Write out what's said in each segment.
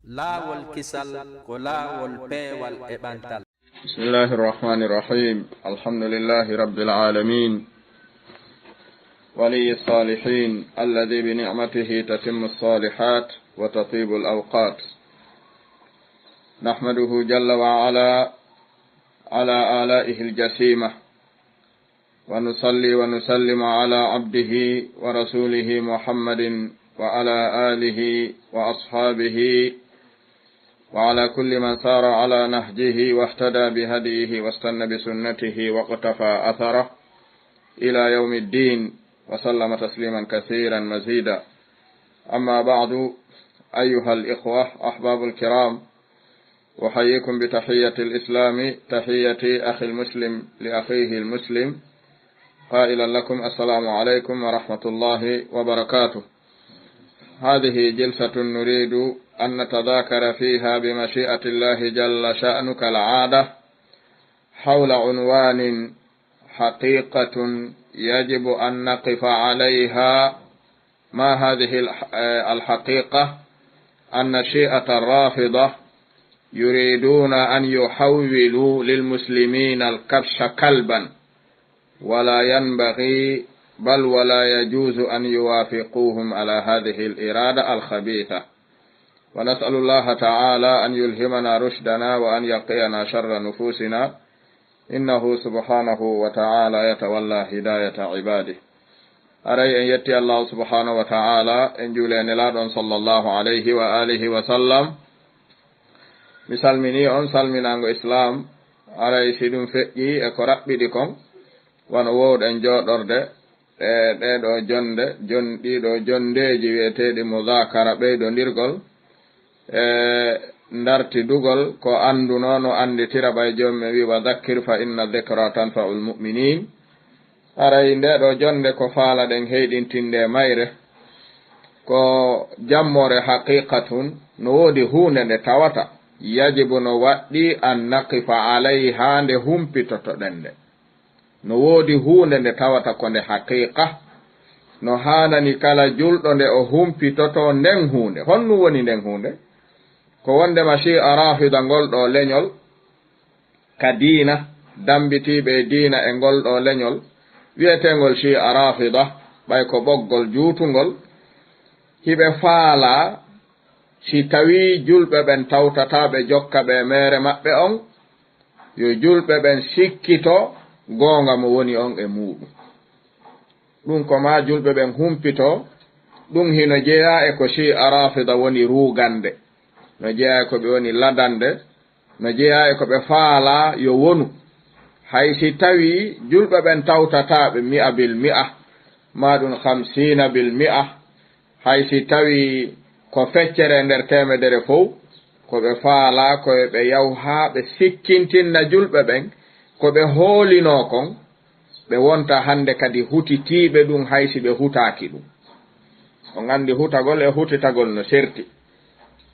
laawol kisal ko laawol peewal e ɓantal. Bismillahi irrahmani irrahim. Alhamdulillahi rabbil alamin. ولي الصالحين الذي بنعمته تتم الصالحات وتطيب الأوقات. نحمده جل وعلا على آلائه الجسيمة، ونصلي ونسلم على عبده ورسوله محمد وعلى آله وأصحابه وعلى كل من سار على نهجه واهتدى بهديه واستنى بسنته واقتفى أثره إلى يوم الدين، وسلم تسليما كثيرا مزيدا. أما بعد، أيها الإخوة أحباب الكرام، أحييكم بتحية الإسلام، تحية أخي المسلم لأخيه المسلم، قائلا لكم السلام عليكم ورحمة الله وبركاته. هذه جلسة نريد أن نتذاكر فيها بمشيئة الله جل شأنه كالعادة حول عنوان حقيقة يجب أن نقف عليها. ما هذه الحقيقة؟ أن شيعة الرافضة يريدون أن يحولوا للمسلمين الكبش كلبا، ولا ينبغي بل ولا يجوز أن يوافقوهم على هذه الإرادة الخبيثة. ونسأل الله تعالى أن يلهمنا رشدنا وأن يقينا شر نفوسنا، إنه سبحانه وتعالى يتولى هداية عباده. أري أن يتي الله سبحانه وتعالى إن جولين لادن صلى الله عليه وآله وسلم misalmini on salminango islam. aray siɗum feƴƴi e ko raɓɓiɗi wono wowɗen jooɗorde ɗeɗo ɗiɗo jondeji wiyeteɗi mudakara ɓeydodirgol dartidugol ko anduno no anditira ɓay jomumen wi wa dhakkir fa inna dhikra tanfa'u lmuminin. aray ndeɗo jonde ko faalaɗen heyɗintinde mayre ko jammore haqiqatun, no woodi hunde nde tawata yajibu no waɗɗi an naqifa alayha nde humpitotoɗen nde. no woodi hunde nde tawata ko nde haqiqa, no hanani kala julɗo nde o humpitoto nden hunde. honnu woni nden hunde? ko wonde mashi'a rafida ngol ɗo leñol ka diina, dambitiɓe diina e ngol ɗo leñol wi'etengol shi'a rafida, ɓay ko ɓoggol juutungol. hiɓe faala si tawi julɓe ɓen tawtata ɓe jokka ɓe mere maɓɓe on, yo julɓe ɓen sikkito goonga mo woni on e muɗum. ɗum ko ma julɓe ɓen humpito. ɗum hino jeeya e ko shi'a rafida woni rugande, no jeeya e ko ɓe woni ladande, no jeeya e ko ɓe faala yo wonu. hay si tawi julɓe ɓen tawtataɓe 100% ma ɗum 50%, hay si tawi ko feccere nder temedere fof, ko ɓe faala koye ɓe yaw ha ɓe sikkintinna julɓe ɓen ko ɓe hoolino kon, ɓe wonta hande kadi hutitiɓe ɗum haysi ɓe hutaki ɗum. on andi hutagol e hutitagol no serti.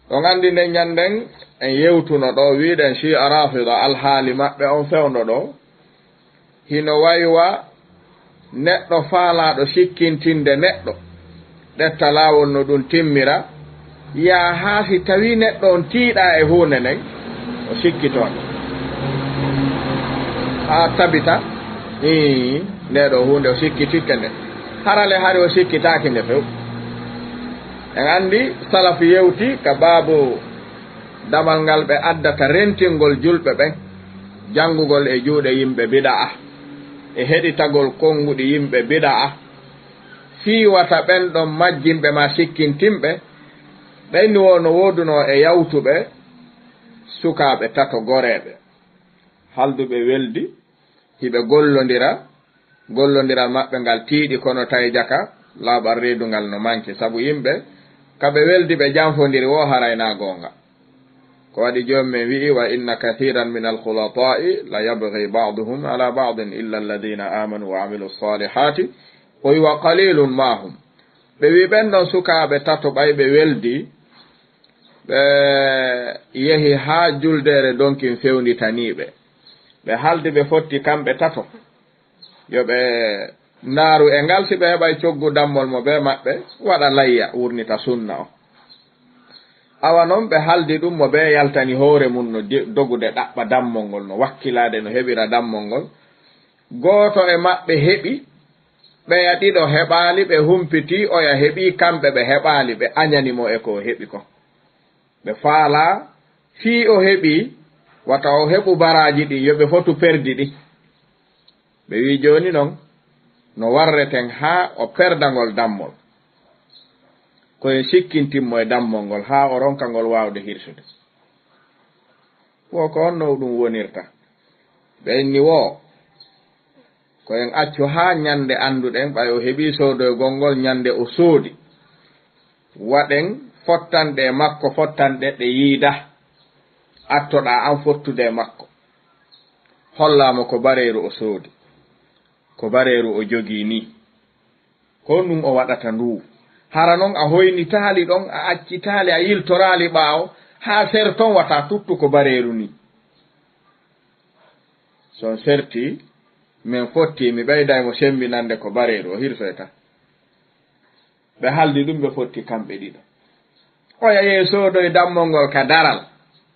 on andi nden ñanden en yewtuno ɗo wiɗen shi'a rafida alhaali maɓɓe on fewno ɗo hino waywa neɗɗo faalaɗo sikkintinde neɗɗo ɗetta lawol no ɗum timmira, ya haa si tawi neɗɗo on tiiɗa e hunde nden o sikkitoɗo ha tabita ndeɗo hunde o sikkitikke nde, harale hari o sikkitaki nde few. en andi salaf yewti ka baabu damal ngal ɓe addata rentingol julɓe ɓen, janngugol e juuɗe yimɓe bida'a e heɗitagol konguɗi yimɓe bida'a, fiiwata ɓen ɗon majjimɓe ma sikkintimɓe. ɓeyni wono woduno e yawtuɓe sukaɓe tato goreɓe halduɓe weldi, hiɓe gollodira maɓɓe ngal tiiɗi kono tawi jaka laaɓal reedungal no manki, sabu yimɓe kaɓe weldi ɓe janfodiri wo harayna gonga. ko waɗi jomumen wi'i wa inna kathiran min alkhulata'i la yabghi ba'duhum ala ba'din illa alladhina amanu wa amilu salihati wa qalilun mahum. ɓe wi ɓen ɗon sukaɓe tato ɓay ɓe weldi, ɓe yehi ha juldere donkin fewnitaniɓe, ɓe haldi ɓe fotti kamɓe tato yo ɓe naaru e ngal, si ɓe heɓay coggu dammol mo ɓe maɓɓe waɗa layya wurnita sunna o. awa noon ɓe haldi ɗum mo ɓe yaltani hoore mum no dogude ɗaɓɓa dammol ngol no wakkilade no heɓira dammol ngol. Gooto e maɓɓe heɓi, ɓeya ɗiɗo heɓaali, ɓe humpiti, oya heɓi, kamɓe ɓe heɓaali, ɓe añanimo e ko heɓi ko. Ɓe faala fii o heɓi wata o heɓu baraji ɗi yoɓe fotu perdi ɗi. Ɓe wi joni noon no warreten haa o perdangol dammol koye sikkintimmo e dammol ngol haa o ronka ngol waawde hirsude. Wo ko honno ɗum wonirta. ɓenni wo koyen accu haa ñande annduɗen ɓay o heɓii soodoygol ngol ñande o soodi waɗen fottanɗe e makko fottanɗe ɗe yiida attoɗaa an fottude e makko hollaamo ko bareeru o soodi ko bareeru o jogii ni ko ɗum o waɗata nduu hara noon a hoynitaali ɗon a accitaali a yiltoraali ɓaawo haa ser ton wata tuttu ko bareeru ni son serti min fotti mi ɓeydaymo sembinande ko bareeru o hirsoyta ɓe haldi ɗum ɓe fotti kamɓe ɗiɗo oya yeesoodoye dammol ngol ka daral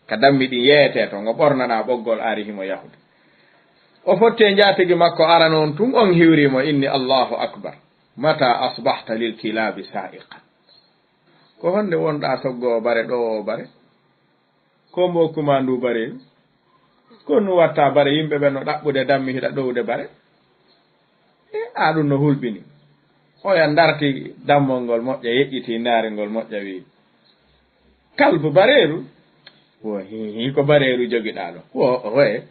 ka dammi ɗi yeete to ngo ɓornana ɓoggol ari himo yahude o fotti e jaatigi makko ara noon tun on hiwrimo inni allahu akbar mata asbahta lil kilabi sa'iqan ko honde wonɗa soggo bare ɗo o bare ko mbokuma ndu bareeru ko nu watta bare yimɓe ɓe no ɗaɓɓude dammi hiɗa ɗowde bare a ɗum no hulɓini oya darti dammol ngol moƴƴa yeƴƴiti ndaari ngol moƴƴa wi kalbu bareeru wo hi ko bareeru jogiɗa ɗo wo oye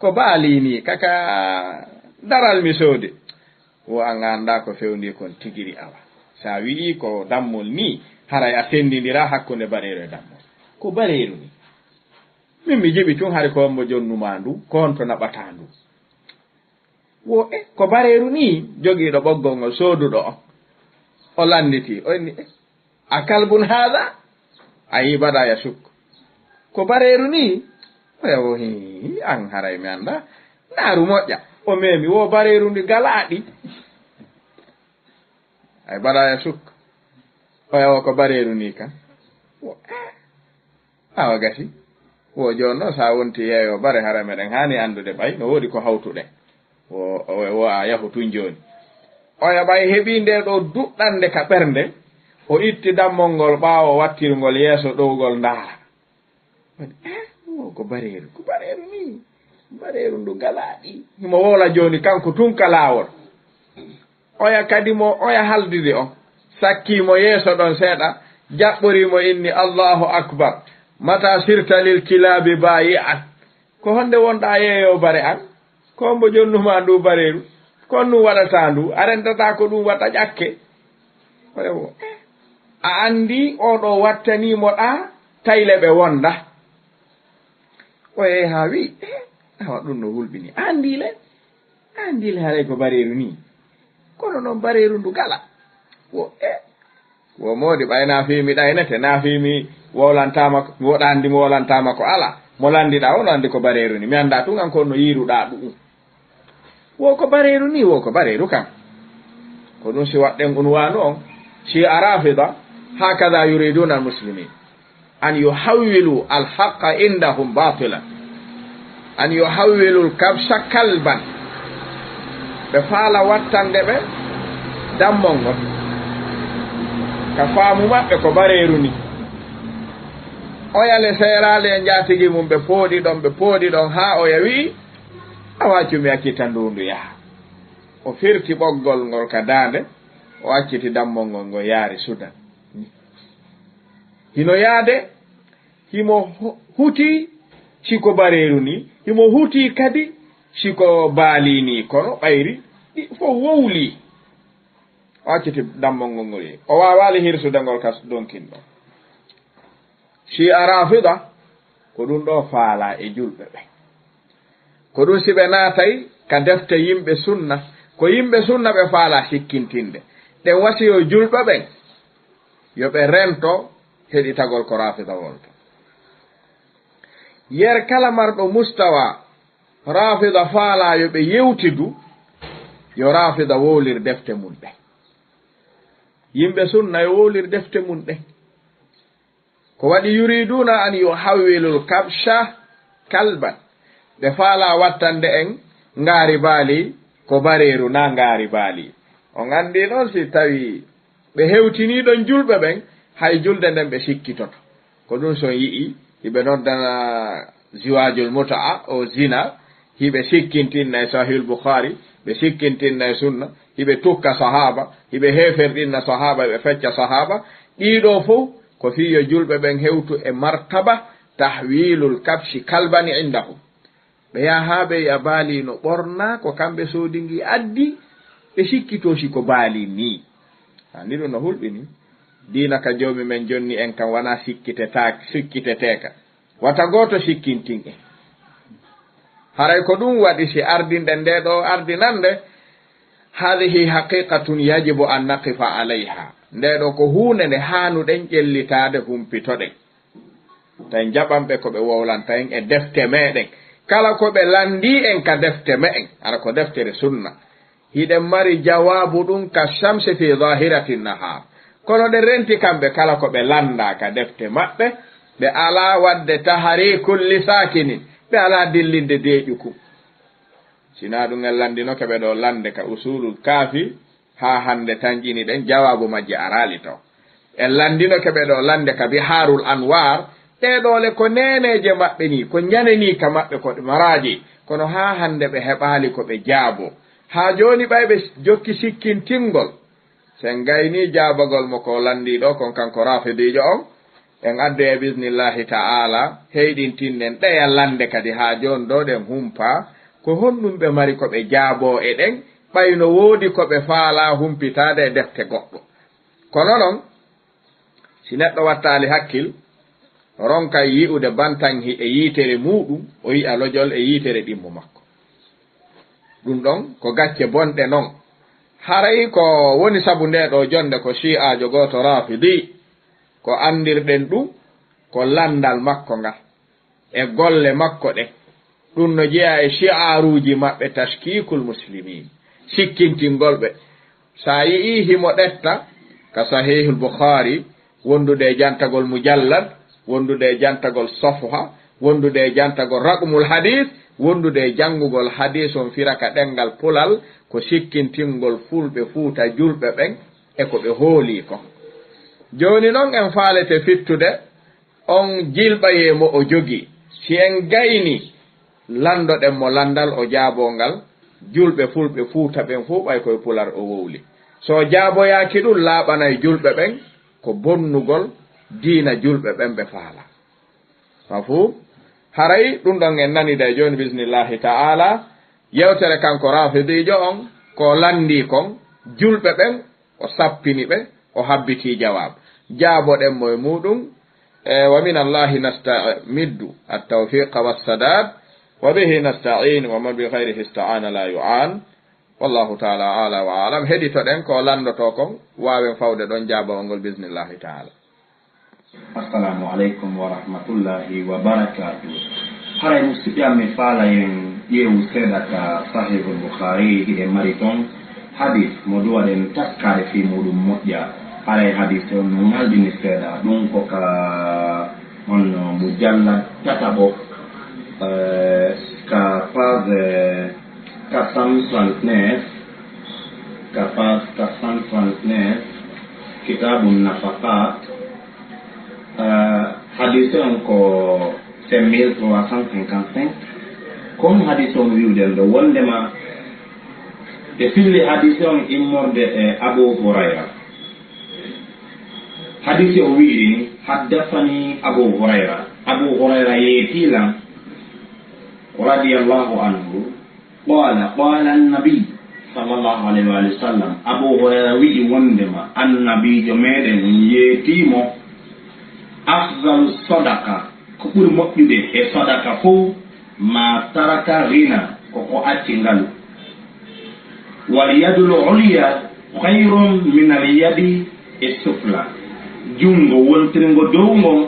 ko baalini kaka daral mi soodi wo a ganda ko fewndi kon tigiri awa sa wii ko dammol ni haray a sendidira hakkunde bareeru e dammol ko bareeru ni min mi jiɓi tun hari ko mbo jonnuma ndu ko on to naɓata ndu wo ko bareeru ni jogiiɗo ɓoggol ngol sooduɗo o landiti o inni a kalbun haada a yi baɗa ya sukko ko bareeru ni o hi an haray mi annda naaru moƴƴa o memi wo bareeru ndi galaaɗi ay baɗa ya sukko oyawo ko bareeru ni kan awa gasi wo jooni noon sa wonti yeeyo bare hara meɗen haani anndude ɓay no woodi ko hawtuɗen wo a yahu tun jooni oya ɓay heɓii nde ɗo duɗɗande ka ɓernde o itti dammol ngol ɓaawo wattirngol yeeso ɗowgol ndaara ko bareeru ni bareeru ndu galaaɗi himo woola jooni kanko tun ka laawol oya kadi mo oya haldide o sakkiimo yeeso ɗon seeɗa jaɓɓoriimo inni allahu akbar mata sirta lil kilabi baayi an ko honde wonɗa yeeyo bare an ko mbo jonnuma ndu bareeru kon nu waɗata ndu a rentata ko ɗum waɗa ƴakke a anndi oɗo wattanimo ɗa tayle ɓe wonda o yehi ha wi awa ɗum no hulɓini andile haray ko bareeru ni kono noon bareeru ndu gala wo moodi ɓay naafimi ɗaynete naafimi wolantama woɗandi mi wolantama ko ala mo landiɗa o no andi ko bareeru ni mi anda tun an kon no yiruɗa ɗum wo ko bareeru ni wo ko bareeru kam ko ɗum si waɗɗen unwanu on si a rafida hakada yuriduna almuslimin an yuhawwilu alhaqa indahum batilan an yuhawwilu lkabsa kalban ɓe faala wattande ɓe dammol ngol ka faamu maɓɓe ko bareeru ni oyale seeraale e njatigi mum ɓe pooɗi ɗon haa o yawi a waccumi accita ndundu yaha o firti ɓoggol ngol ka daande o acciti dammol ngol ngo yaari sudan hino yaade himo huti siko bareeru ni himo huti kadi siko baali ni kono ɓayri ɗi fof wowli o acciti dammol ngol ngol yehi o waawali hirsude ngol kas donkin ɗo si a rafida ko ɗum ɗo faala e julɓe ɓe ko ɗum si ɓe naatay ka defte yimɓe sunna ko yimɓe sunna ɓe faala sikkintinde ɗen wasi yo julɓe ɓen yo ɓe rento heɗitagol ko rafida wolta yer kala marɗo mustawa rafida faala yo ɓe yewtidu yo rafida wowlir defte mum ɗe yimɓe sunna yo wowlir defte mum ɗe ko waɗi yuriduna an yuhawwilul kabsha kalban ɓe faala wattande en ngaari baali ko bareeru na ngaari baali. On anndi noon si tawi ɓe hewtiniiɗon julɓe ɓen hay julde nden ɓe sikkitoto ko ɗum son yi'i hiɓe noddana ziwajul mutaa o zina hiɓe sikkintinna e sahihul bukhari ɓe sikkintinna e sunna hiɓe tukka sahaba hiɓe heferɗinna sahaba ɓe fecca sahaba ɗiɗo fof ko fiyo julɓe ɓen hewtu e martaba tahwilul kabshi kalbani indahum ɓe yaha ɓe ya baali no ɓorna ko kamɓe soodingi addi ɓe sikkitosi ko baali ni ni ɗum no hulɓini diina ka joomi men jonni en kam wona sikkiteteka wata goto sikkintin en haray ko ɗum waɗi si ardinɗe nde ɗo ardinande hadihi haqiqatun yajibu an naqifa alayha nde ɗo ko hunde nde hanuɗen ƴellitade humpitoɗen tawi jaɓanɓe koɓe wowlanta en e defte meɗen kala koɓe landi en ka defte me en ara ko deftere sunna hiɗen mari jawabu ɗum ka shamse fi zahirati nahar kono ɗe renti kamɓe kala koɓe landa ka defte maɓɓe ɓe ala wadde taharikul lisakinin ɓe ala dillinde deƴuku sina ɗum en landinoke ɓe ɗo lande ka usulul kaafi ha hande tan ƴini ɗen jawabu majje arali taw en landinoke ɓe ɗo lande ka biharul anwar ɗeɗole ko neneje maɓɓe ni ko ñaneni ka maɓɓe ko maraji kono ha hande ɓe heɓali ko ɓe jaabo ha joni ɓay ɓe jokki sikkintingol sen gayni jaabagol mo ko landiɗo kon kanko rafidijo on en addu e bisnillahi ta'ala heyɗintinnen ɗeya lande kadi ha joni ɗo ɗen humpa ko honɗum ɓe mari ko ɓe jaabo e ɗen ɓayno woodi ko ɓe faala humpitade e defte goɗɗo kono noon si neɗɗo wattali hakkil ronka yi'ude bantan e yitere muɗum o yi'a lojol e yitere ɗimmo makko ɗum ɗon ko gacce bonɗe noon haray ko woni sabu nde ɗo jonde ko shi'ajo goto rafidi ko andirɗen ɗum ko landal makko ngal e golle makko ɗe ɗum no jeeya e shi'aruji maɓɓe tashkikul muslimin sikkintingol ɓe sa yi'i himo ɗetta ka sahihul bukhari wondude e jantagol mujallad wondude e jantagol safha wondude e jantagol raqmul hadith wondude e jangugol hadith on firaka ɗengal pulal ko sikkintingol fulɓe fuuta julɓe ɓen e ko ɓe hooli ko joni noon en faalete fittude on jilɓayemo o jogi si en gayni landoɗen mo landal o jaabongal julɓe fulɓe fuuta ɓen fof ɓay koye pular o wowli so jaaboyaki ɗum laaɓanay julɓe ɓen ko bonnugol diina julɓe ɓen ɓe faala mafu haray ɗum ɗon en nanida e joni bismillahi ta'ala yewtere kanko rafidijo on ko landi kon julɓe ɓen o sappini ɓe o habbiti jawab jaaboɗen mo e muɗum wa min allahi nastamiddu at-tawfiqa was-sadad wa bihi nasta'in wa man bi khayrihi ista'ana la yu'an wallahu ta'ala ala wa alam heɗitoɗen ko landoto kon wawen fawde ɗon jaabawol ngol bismillahi ta'ala. Assalamu alaikum wa rahmatullahi wa barakatuh. Haray musidɓe amin faala en ƴeewu seeɗa ka sahihul bukhari hiɗe mari toon hadis mo duwaɗen taskade fi muɗum moƴƴa haray hadis on no maldini seeɗa ɗum ko ka on mujallad tataɓo ka page 439 ka page 439 kitabun nafaqat hadis on ko 5355 comme hadis on wiwɗen ɗo wondema e filli hadis on immorde e Abu Hurayra hadis o wiiri haddathani Abu Hurayra yeetilam radiyallahu anhu qala an-nabi sallallahu alayhi wa sallam Abu Hurayra wi'i wondema annabijo meɗen yeetimo afdalu sadaqa ko ɓuri moƴƴude e sadaka fof ma taraka ghina koko acci ngalu wal yadul ulya khayrun min al yadi sufla jungo wontiringo dow ngon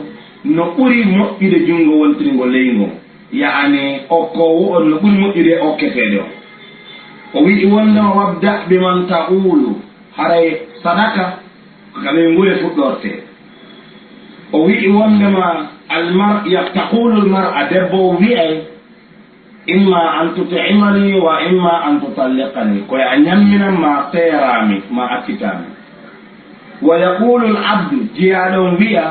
no ɓuri moƴƴude jungo wontiringo ley ngon yaani okkowo on no ɓuri moƴƴude okketede o wi'i wonno wabda biman ta'ulu haray sadaka kamen ngure fuɗɗorte o wi'i wondema taqulu almar'a debbo wi'ay imma an tut'imani wa imma an tutalliqani koye a ñamminan ma feerami ma accitami wa yaqulu alabdu jiyaɗon wi'a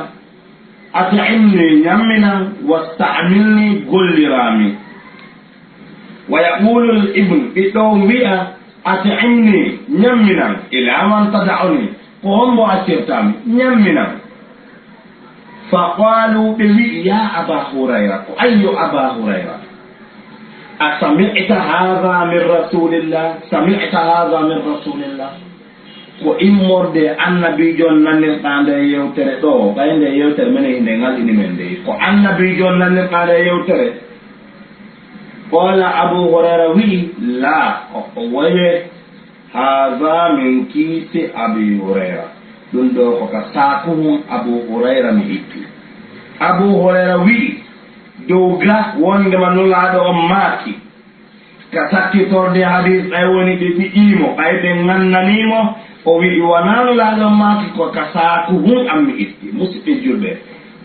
at'imni ñamminan wasta'milni gollirami wa yaqulu alibn ɓiɗɗo wi'a at'imni ñamminan ila man tada'uni ko hombo accirtami ñamminan فقالوا بي يا أبا هريرة أي أبا هريرة أسمعت هذا من رسول الله سمعت هذا من رسول الله وإن مرد النبي جون ننقاد يوتر دو بين يوتر من هنال من دي النبي جون ننقاد يوتر قال أبو هريرة وي لا وي هذا من كيس أبي هريرة ɗum ɗo koko sakuhum Abu Hurayra mi itti Abu Hurayra wi dow ga wondema nulaaɗo on maaki ka sakkitorde hadis ɗay woni ɓe ɓiƴiimo ɓay ɓe ngannanimo o wi wona nulaaɗo on maaki ko ka sakuhum am mi itti musidɓe julɓe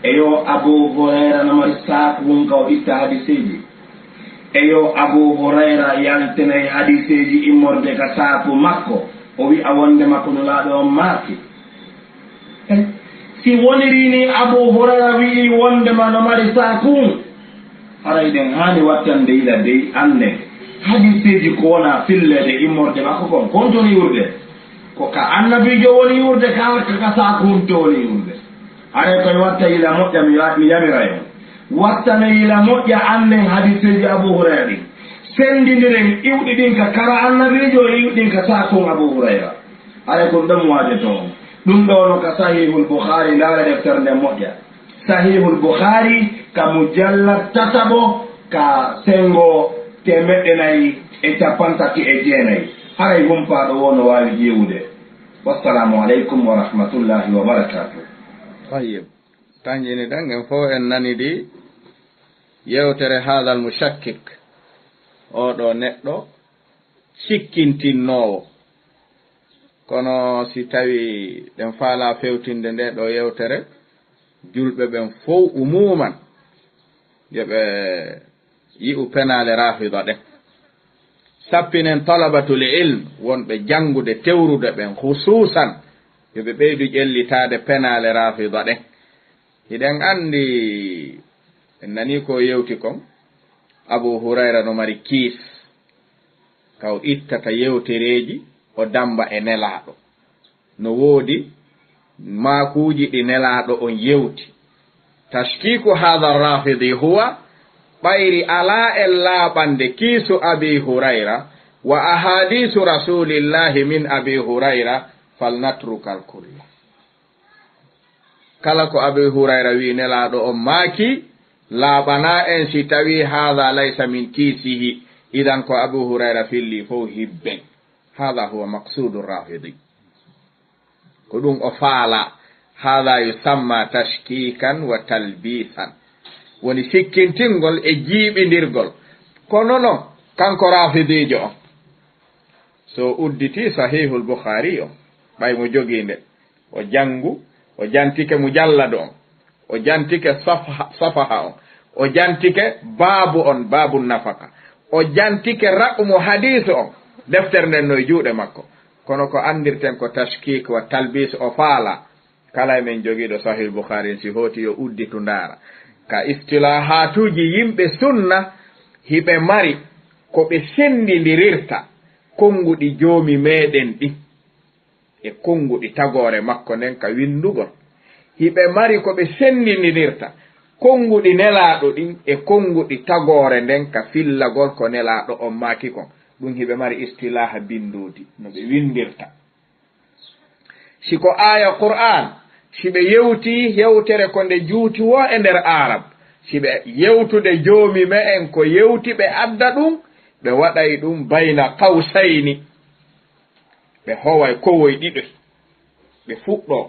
eyo Abu Hurayra no mari sakuhum ka o itta hadiseji eyo Abu Hurayra yaltenayi hadiseji immorde ka saku makko o wi a wondema ko nulaaɗo on maaki si woniri ni Abu Hurayra wi'i wondema no mari sakum haray ɗen hani wattande ila dey anne hadiseji ko wona fillede immorde makko kon kon toni yurde ko ka annabijo woni yurde ka sakum to woni yurde haray koye watta ila moƴƴa mi yamira en wattane ila moƴƴa annen hadiseji Abu Hurayra ɗin sendidiren iwɗi ɗin ka kara annabijo e iwɗin ka sakum Abu Hurayra haray kon ɗum waade toon ɗum ɗo no ka sahihul Bukhari ndaara deftere nde moƴƴa sahihul Bukhari ka mujallad tatabo ka sengo 149 haray humpaɗo wono wawi ƴewude wassalamu aleykum wa rahmatullahi wa barakatuh tayyib tañƴini ɗen en fof en nani ɗi yewtere haadal mushakkik oɗo neɗɗo sikkintinnowo kono si tawi ɗen faala fewtinde nde ɗo yewtere julɓe ɓen fof umuman yoɓe yi'u penale rafida ɗen sappinen talabatul ilm wonɓe janngude tewrude ɓen hususan yoɓe ɓeydu ƴellitade penale rafida ɗen hiɗen andi en nani ko yewti kon Abu Hurayra no mari kiis kaw ittata yewtereji o damba e nelaɗo no woodi maakuji ɗi nelaɗo on yewti tashkiku hadha rafidi huwa ɓayri ala en laaɓande kiisu Abi Hurayra wa ahadisu rasulillahi min Abi Hurayra falnatrukal kulla kala ko Abi Hurayra wi nelaɗo on maaki laaɓana en si tawi hadha laysa min kiisihi idan ko Abu Hurayra filli fof hibben هذا هو مقصود الرافضي كدوم أفعل هذا يسمى تشكيكا وتلبيسا ونسكين تنقل اجيب نرقل كونونو كانكو رافضي جو سو أدتي صحيح البخاري باي مجوغين وجانغو وجانتك مجلد وجانتك صفحة وجانتك باب النفقة وجانتك رقم حديث deftere nden no juuɗe makko kono ko andirten ko tashkik wa talbis o faala kala men jogiiɗo sahih Bukhari si hoti yo udditu ndaara ka istilahatuji yimɓe sunna hiɓe mari ko ɓe sendindirirta konguɗi joomi meɗen ɗi e konguɗi tagore makko nden ka windugol hiɓe mari ko ɓe sendindirirta konguɗi nelaɗo ɗin e konguɗi tagore nden ka fillagol ko nelaɗo on maaki kon ɗum hiɓe mari istilaha bindudi no ɓe windirta siko aya Qur'an siɓe yewti yewtere ko nde juuti wo e nder arab siɓe yewtude joomi me en ko yewti ɓe adda ɗum ɓe waɗay ɗum bayna qawsayni ɓe howay kowoy ɗiɗoy ɓe fuɗɗo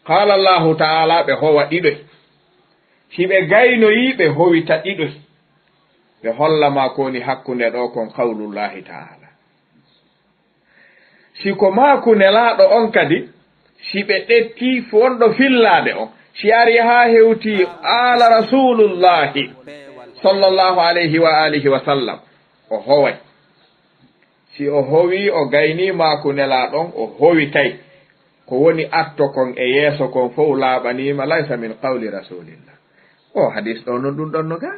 qala Allahu ta'ala ɓe howa ɗiɗoy siɓe gaynoyi ɓe howita ɗiɗoy ɓe hollama koni hakkunde ɗo kon qawlullahi ta'ala siko maku nelaɗo on kadi si ɓe ɗetti wonɗo fillade on si ari ha hewti ala rasulullahi sallllahu alayhi wa alihi wa sallam o howay si o howi o gaynima ko nelaɗon o howi tay ko woni atto kon e yeeso kon fof laaɓanima laysa min qawli rasulillah o hadis ɗo noon ɗum ɗon no ga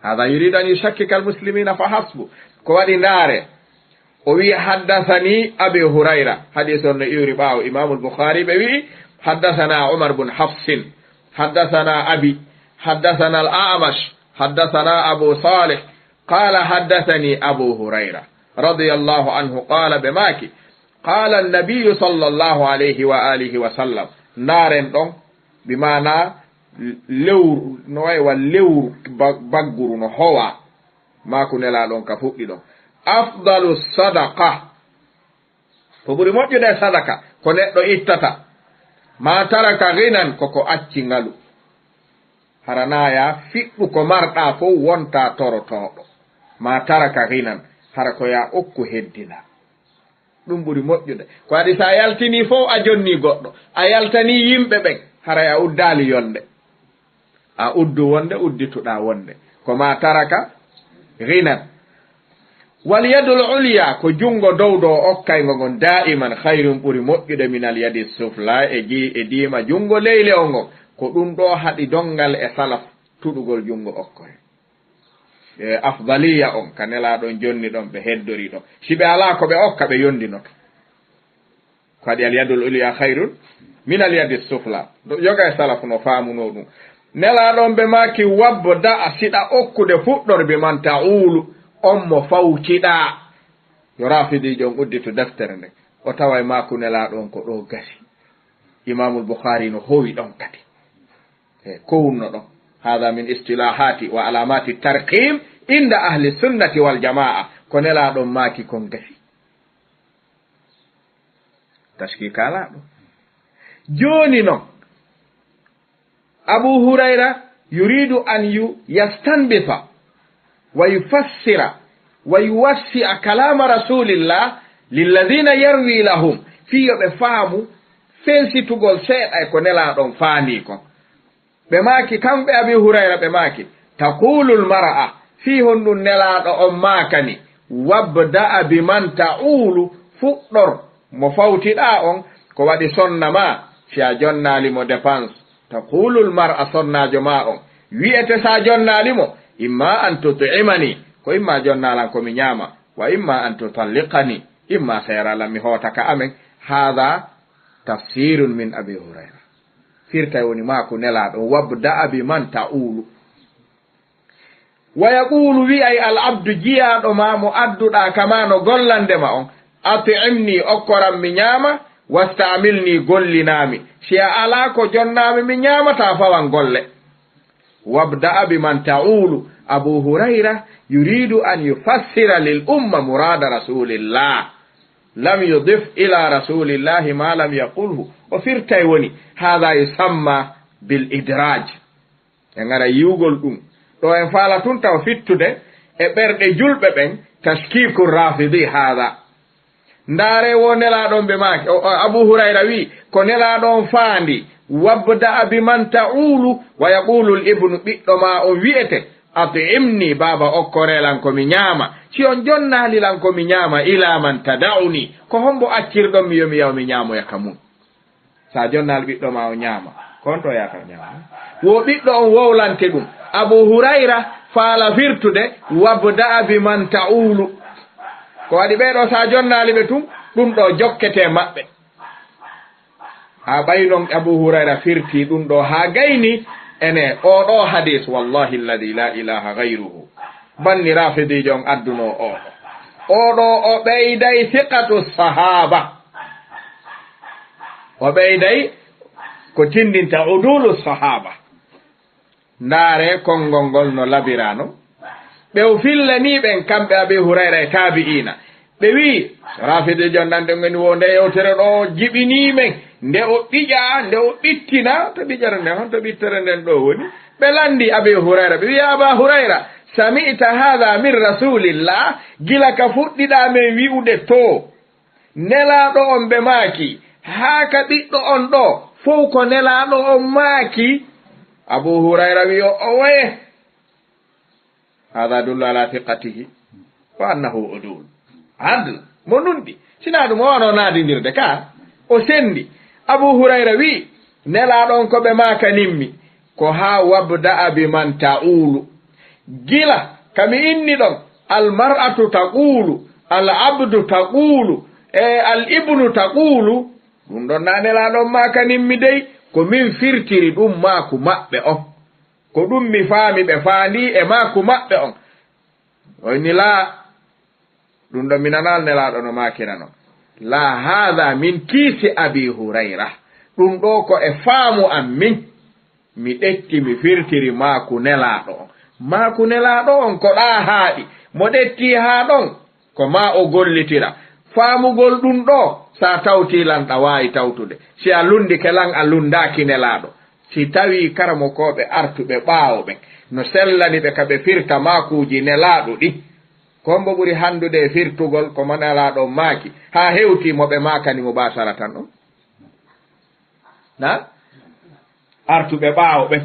hada yuridu an yushakkika almuslimina fa hasbu ko waɗi ndaare o wi haddathani abi hurayra hadis on no iwri ɓaawo imamu lboukhari ɓe wi haddathana umar bun hafsin haddathana abi haddathana al amash haddathana abu salih qala haddathani abu hurayra radiyallahu anhu qala ɓe maaki qala annabiyu sallllahu alayhi wa alihi wa sallam ndaaren ɗon bimana lewru no waywa lewru bagguru no howa maako nelaɗon ka fuɗɗi ɗon afdalu sadaqa ko ɓuri moƴƴude sadaka ko neɗɗo ittata ma taraka ginan koko acci ngalu haranaya fiɗɗu ko marɗa fof wonta torotoɗo ma taraka ginan hara ko ya okku heddina ɗum ɓuri moƴƴude ko waɗi sa yaltini fof a jonni goɗɗo a yaltani yimɓe ɓen haray a uddali yonde a uddu wonde uddituɗa wonde ko ma taraka ginan wal yadul ulya ko jungo dow ɗo okkaygo ngon da'iman hayrun ɓuri moƴƴude min al yadi sufla e diima jungo leyle o ngon ko ɗum ɗo haɗi dongal e salaf tuɗugol jungo okkoye e afdaliya on ka nelaɗon jonni ɗon ɓe heddori ɗon si ɓe ala ko ɓe okka ɓe yondinoto ko waɗi al yadul ulya hayrun min al yadi sufla yoga e salaf no faamuno ɗum nelaɗon ɓe maki wabda a siɗa okkude fuɗɗorɓe man ta'ulu on mo fawciɗa yo rafidijo on udditu deftere nde o tawa e maku nelaɗon ko ɗo gasi imamul boukhari no howi ɗon kadi e kowunno ɗon hada min istilahati wa alamati tarqim inda ahli sunnati wal jamaa ko nelaɗon maki kon gasi taski kalaɗo joni noon abu hurayra yuridu an yastanbita wa yufassira wa yuwassi'a kalama rasulillah lilladhina yarwi lahum fiyo ɓe faamu fensitugol seeɗa e ko nelaɗon faani kon ɓe maaki kamɓe abi hurayra ɓe maaki taqulul mar'a fi honɗum nelaɗo on maakani wabda'a biman ta'ulu fuɗɗor mo fawtiɗa on ko waɗi sonna ma si a jonnalimo dépense taqulul mar'a sonnajo ma on wi'ete sa jonnalimo imma an tut'imani ko imma jonnalan komi ñaama wa imma an tutalliqani imma seeralan mi hootaka amen hada tafsirun min abi hurayra firtay woni maako nelaɗo wabda'a biman ta'ulu wa yaqulu wi ay al abdu jiyaɗo ma mo adduɗa kama no gollandema on at'imni okkoran mi ñaama wastamilni gollinami si a ala ko jonnami mi ñamata fawan golle wabda'a biman ta'ulu abu hurayra yuridu an yufassira lil umma murada rasulillah lam yudif ila rasulillahi ma lam yaqulhu o firtay woni hada yusamma bil idraj e ngara yiwgol ɗum ɗo en faala tun taw fittude e ɓerɗe julɓe ɓen tashkiku rafidi hada ndaare wo nelaɗon ɓe maaki abu hurayra wi ko nelaɗon faandi wabda biman ta'ulu wa yaqulu al ibnu ɓiɗɗo ma on wi'ete at'imni baba okkorelan komi ñaama si on jonnalilan komi ñaama ila man tada'uni ko hombo accirɗon mi yomi yaw mi ñaamoya ka mum sa jonnal ɓiɗɗo ma o ñaama kon to yaka ñaama wo ɓiɗɗo on wowlante ɗum abu hurayra faala firtude wabda biman ta'ulu ko waɗi ɓeɗo sa jonnali ɓe tum ɗum ɗo jokkete maɓɓe ha ɓaynon abu hurayra firti ɗum ɗo ha gayni ene oɗo hadis wallahi alladi la ilaha gayruhu banni rafidijo on adduno oɗo o ɓeyday thiqatu sahaba o ɓeyday ko tindinta udulu sahaba ndaare konngol ngol no labirano ɓe fillani ɓen kamɓe abi hurayra e tabi'ina ɓe wi rafidijo nande ngeni wo nde yewtere ɗo jiɓinimen nde o ɗiƴa nde o ɓittina to ɗiƴere nden honto ɓittere nden ɗo woni ɓe landi abi hurayra ɓe wi aba hurayra sami'ta hadha min rasulillah gila ka fuɗɗiɗa men wi'ude to nelaɗo on ɓe maaki haa ka ɓiɗɗo on ɗo fof ko nelaaɗo on maaki Abu Hurayra wi o waye hada dullu ala thiqatihi wa annahu udul adl mo nundi sina ɗum o wano naadindirde ka o sendi Abu Hurayra wi nelaaɗon ko ɓe maaka nimmi ko haa wabda'a biman ta'ulu gila kami inni ɗon almar'atu taqulu al abdu taqulu al ibnu taqulu ɗum ɗon na nelaaɗon maaka nimmi dey ko min firtiri ɗum maaku maɓɓe on ko ɗum mi faami ɓe faandi e maaku maɓɓe on oyni laa ɗum ɗon mi nanal nelaaɗo no maakira non la hada min kiisi Abi Hurayra ɗum ɗo ko e faamu am min mi ɗetti mi firtiri maaku nelaaɗo on maaku nelaaɗo on ko ɗaa haaɗi mo ɗetti haa ɗon ko ma o gollitira faamugol ɗum ɗo sa tawtilan ɗa waawi tawtude si a lundi kelan a lundaaki nelaaɗo si tawi karamokoɓe artuɓe ɓaawo ɓen no sellani ɓe ka ɓe firta maakuuji nelaaɗo ɗi kombo ɓuri handude e firtugol komo nelaaɗo maaki haa hewti mo ɓe maakani mo basara tan ɗon na artuɓe ɓaawo ɓen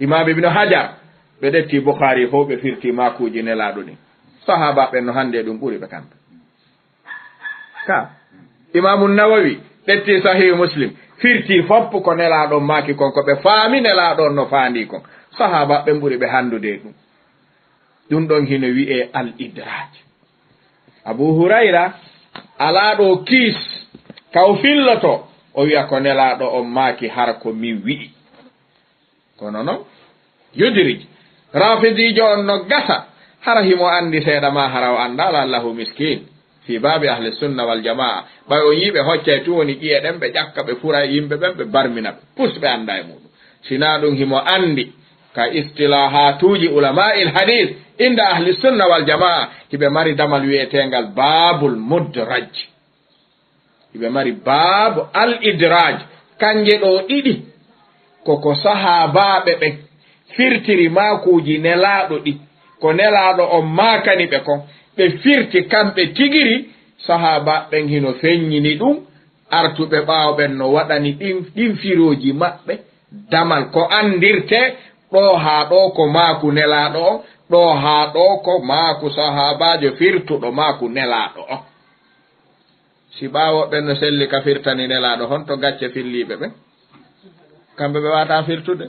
imam ibnu hajar ɓe ɗetti Bukhari fof ɓe firti maakuuji nelaaɗo ɗi sahaba ɓen no hannde ɗum ɓuri ɓe kamɓe ka imamu Nawawi ɗetti sahih Muslim firti foppu ko nelaaɗon maaki kon ko ɓe faami nelaaɗon no faandi kon sahaba ɓen ɓuri ɓe handude ɗum ɗon hino wi'e al idraj Abu Hurayra alaaɗo kiis kaw filloto o wi'a ko nelaaɗo on maaki har ko mi wi'i kono noon yudirij rafidijo on no gasa hara himo andi seeɗa ma hara o annda lallahu miskin fi babi ahli sunna wal jamaa ɓay o yiiɓe hocca e tuwoni ƴiye ɗen ɓe ƴakka ɓe fura e yimɓe ɓen ɓe barmina ɓe pus ɓe annda e muɗum sina ɗum himo andi ka istilahatuji ulama'il hadis inda ahli sunna wal jamaa hiɓe mari damal wi'etengal babul mudraj hiɓe mari babu al idraj kanje ɗo ɗiɗi koko sahabaɓe ɓen firtiri makuji nelaaɗo ɗi ko nelaaɗo on maakani ɓe kon ɓe firti kamɓe tigiri sahaba ɓen hino feññini ɗum artuɓe ɓaawo ɓen no waɗani ɗin firoji maɓɓe damal ko andirte ɗo haa ɗo ko maaku nelaaɗo on ɗo haa ɗo ko maaku sahabajo firtuɗo maaku nelaaɗo on si ɓaawo ɓen no selli ka firtani nelaaɗo hon to gacce filliɓe ɓen kamɓe ɓe wata firtude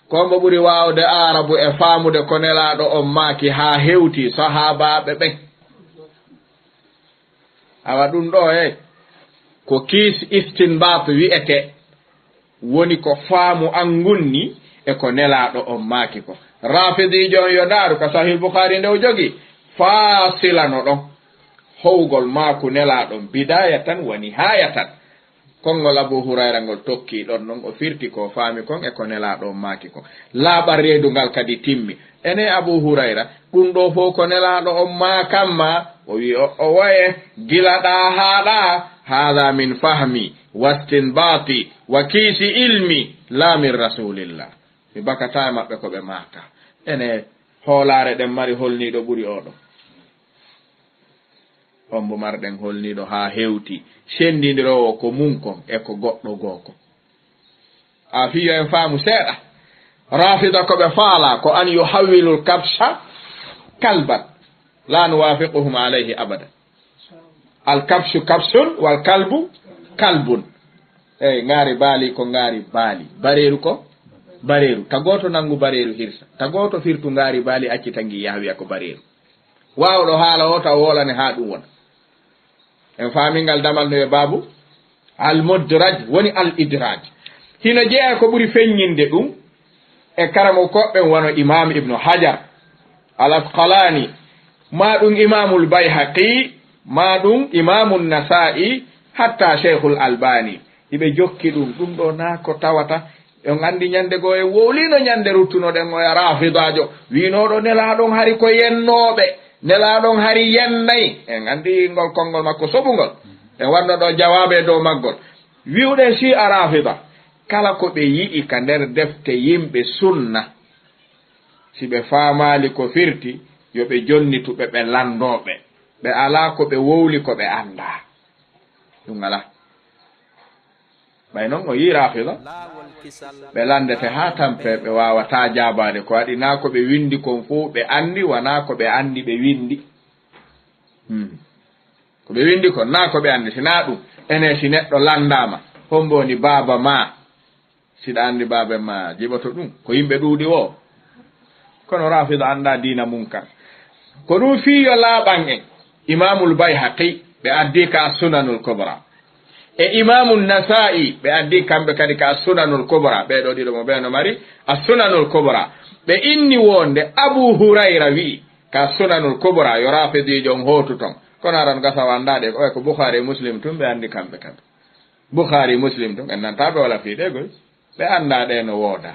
kombo ɓuri waawde arabu e faamude ko nelaaɗo on maaki haa hewti sahaabaaɓe ɓen awa ɗum ɗo ko kiis istinbat wi'ete woni ko faamu angunni e ko nelaaɗo on maaki ko rafidijo on yo ndaaru ko sahih Bukhari ndew jogi faasilano ɗon howgol maaku nelaaɗon bidayatan wa nihayatan konngol Abu Hurayra ngol tokki ɗon noon o firti ko faami kon e ko nelaaɗo maaki kon laaɓa reedungal kadi timmi ene Abu Hurayra ɗum ɗo fof ko nelaaɗo on maakamma o wi o waye gilaɗa haaɗa hada min fahmi wastinbati wa kiisi ilmi la min rasulillah mi bakata e maɓɓe ko ɓe maaka ene hoolaare ɗen mari holniiɗo ɓuri oɗo on mbo marɗen holniiɗo haa hewti sendindirowo ko mun kon e ko goɗɗo gooko a fiyo en faamu seeɗa rafida ko ɓe faala ko an yuhawwilul kabsha kalban la nuwafiquhum alayhi abada al kabshu kabsun wal kalbu kalbun eyi ngaari baali ko ngaari baali bareeru ko bareeru tagoto nangu bareeru hirsa tagoto firtu ngaari baali acci tangi yahwiya ko bareeru waawɗo haala o taw wolane haa ɗum wona en faamingal damal no e baabu al mudraj woni al idraj hino jeeya ko ɓuri feññinde ɗum e karamo koɓɓen wono imam ibnu hajar al asqalani ma ɗum imamul bayhaqi ma ɗum imamu nasa'i hatta cheikhul albani iɓe jokki ɗum ɗum ɗo na ko tawata on andi ñande goo e wowlino ñande ruttunoɗen o rafidajo winoɗo nelaɗon hari ko yennoɓe nelaɗon hari yennayi en andi ngol konngol makko soɓugol en wanno ɗo jawabe dow maggol wiwɗe si a rafida kala ko ɓe yi'i ka nder defte yimɓe sunna si ɓe faamali ko firti yo ɓe jonnituɓe ɓe landoɓe ɓe ala ko ɓe wowli ko ɓe anda ɗum ala ɓay noon o yi rafida ɓe landete ha tampe ɓe wawata jabade ko waɗi na ko ɓe windi kon fo ɓe andi wona ko ɓe andi ɓe windi ko ɓe windi kon na ko ɓe andi sina ɗum ene si neɗɗo landama homboni baba ma siɗa andi baba ma jiɓoto ɗum ko yimɓe ɗuuɗi o kono rafida anda dina mum kan ko ɗum fiyo laaɓan en imamul bayhaqi ɓe addi ka sunanul kubra e imamul nasa'i ɓe addi kamɓe kadi ka sunanul kubra ɓeɗo ɗiɗo mo ɓeno mari a sunanul kubra ɓe inni wonde abu hurayra wi'i ka sunanul kubra yo rafidijo on hootu ton kono aran gasa wandaɗe oy ko bukhari muslim tum ɓe andi kamɓe kadi bukhari muslim tum en nantaɓe wala fiiɗe goy ɓe andaɗe no wooda